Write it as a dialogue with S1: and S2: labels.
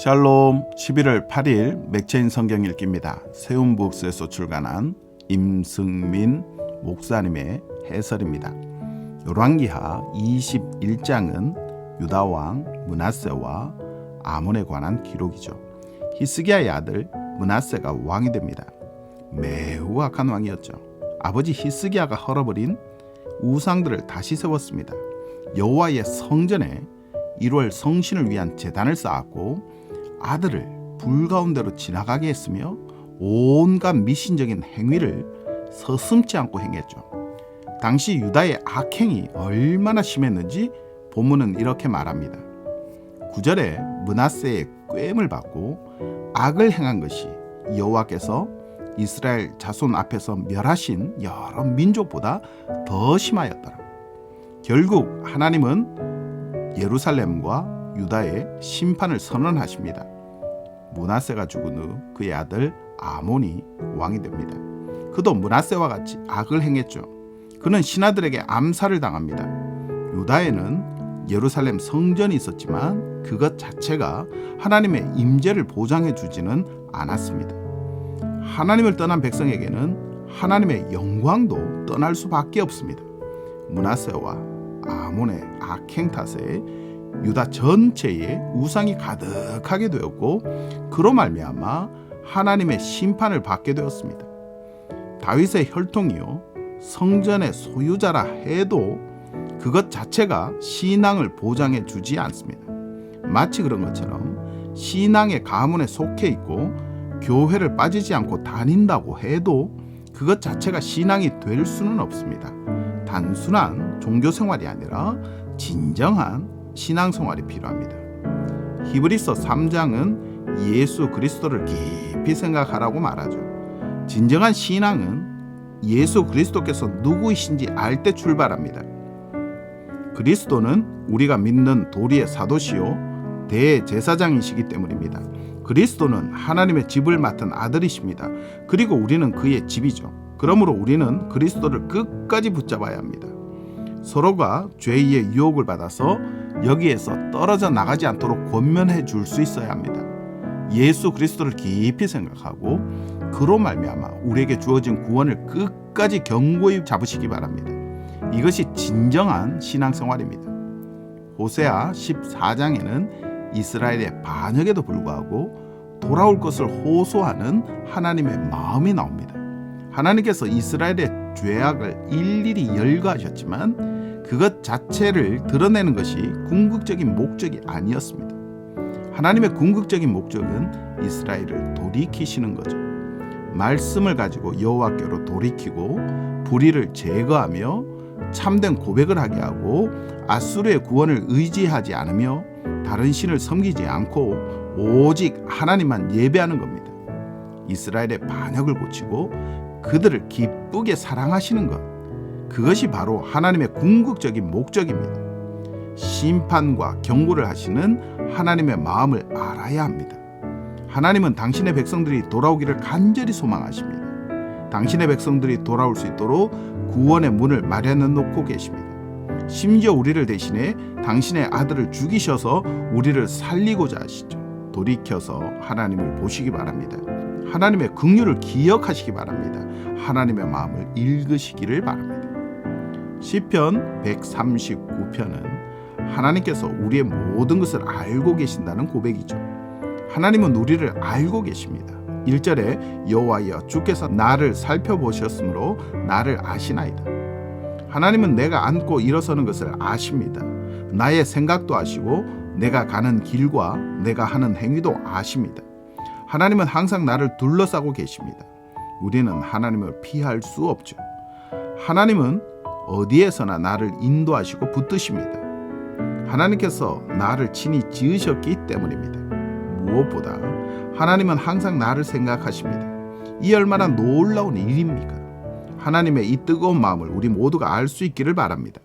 S1: 샬롬 11월 8일 맥체인 성경 읽기입니다. 세움북스에서 출간한 임승민 목사님의 해설입니다. 열왕기하 21장은 유다왕 므낫세와 아몬에 관한 기록이죠. 히스기야의 아들 므낫세가 왕이 됩니다. 매우 악한 왕이었죠. 아버지 히스기야가 헐어버린 우상들을 다시 세웠습니다. 여호와의 성전에 1월 성신을 위한 제단을 쌓았고 아들을 불 가운데로 지나가게 했으며 온갖 미신적인 행위를 서슴지 않고 행했죠. 당시 유다의 악행이 얼마나 심했는지 본문은 이렇게 말합니다. 9절에 므낫세의 꾀임을 받고 악을 행한 것이 여호와께서 이스라엘 자손 앞에서 멸하신 여러 민족보다 더 심하였더라. 결국 하나님은 예루살렘과 유다의 심판을 선언하십니다. 므낫세가 죽은 후 그의 아들 아몬이 왕이 됩니다. 그도 므낫세와 같이 악을 행했죠. 그는 신하들에게 암살을 당합니다. 유다에는 예루살렘 성전이 있었지만 그것 자체가 하나님의 임재를 보장해 주지는 않았습니다. 하나님을 떠난 백성에게는 하나님의 영광도 떠날 수밖에 없습니다. 므낫세와 아몬의 악행 탓에 유다 전체에 우상이 가득하게 되었고 그로 말미암아 하나님의 심판을 받게 되었습니다. 다윗의 혈통이요 성전의 소유자라 해도 그것 자체가 신앙을 보장해 주지 않습니다. 마치 그런 것처럼 신앙의 가문에 속해 있고 교회를 빠지지 않고 다닌다고 해도 그것 자체가 신앙이 될 수는 없습니다. 단순한 종교생활이 아니라 진정한 신앙생활이 필요합니다. 히브리서 3장은 예수 그리스도를 깊이 생각하라고 말하죠. 진정한 신앙은 예수 그리스도께서 누구이신지 알 때 출발합니다. 그리스도는 우리가 믿는 도리의 사도시요 대제사장이시기 때문입니다. 그리스도는 하나님의 집을 맡은 아들이십니다. 그리고 우리는 그의 집이죠. 그러므로 우리는 그리스도를 끝까지 붙잡아야 합니다. 서로가 죄의 유혹을 받아서 여기에서 떨어져 나가지 않도록 권면해 줄 수 있어야 합니다. 예수 그리스도를 깊이 생각하고 그로 말미암아 우리에게 주어진 구원을 끝까지 견고히 잡으시기 바랍니다. 이것이 진정한 신앙생활입니다. 호세아 14장에는 이스라엘의 반역에도 불구하고 돌아올 것을 호소하는 하나님의 마음이 나옵니다. 하나님께서 이스라엘의 죄악을 일일이 열거하셨지만 그것 자체를 드러내는 것이 궁극적인 목적이 아니었습니다. 하나님의 궁극적인 목적은 이스라엘을 돌이키시는 거죠. 말씀을 가지고 여호와께로 돌이키고 불의를 제거하며 참된 고백을 하게 하고 아수르의 구원을 의지하지 않으며 다른 신을 섬기지 않고 오직 하나님만 예배하는 겁니다. 이스라엘의 반역을 고치고 그들을 기쁘게 사랑하시는 것, 그것이 바로 하나님의 궁극적인 목적입니다. 심판과 경고를 하시는 하나님의 마음을 알아야 합니다. 하나님은 당신의 백성들이 돌아오기를 간절히 소망하십니다. 당신의 백성들이 돌아올 수 있도록 구원의 문을 마련해 놓고 계십니다. 심지어 우리를 대신해 당신의 아들을 죽이셔서 우리를 살리고자 하시죠. 돌이켜서 하나님을 보시기 바랍니다. 하나님의 긍휼을 기억하시기 바랍니다. 하나님의 마음을 읽으시기를 바랍니다. 시편 139편은 하나님께서 우리의 모든 것을 알고 계신다는 고백이죠. 하나님은 우리를 알고 계십니다. 1절에 여호와여 주께서 나를 살펴보셨으므로 나를 아시나이다. 하나님은 내가 앉고 일어서는 것을 아십니다. 나의 생각도 아시고 내가 가는 길과 내가 하는 행위도 아십니다. 하나님은 항상 나를 둘러싸고 계십니다. 우리는 하나님을 피할 수 없죠. 하나님은 어디에서나 나를 인도하시고 붙드십니다. 하나님께서 나를 친히 지으셨기 때문입니다. 무엇보다 하나님은 항상 나를 생각하십니다. 이 얼마나 놀라운 일입니까? 하나님의 이 뜨거운 마음을 우리 모두가 알 수 있기를 바랍니다.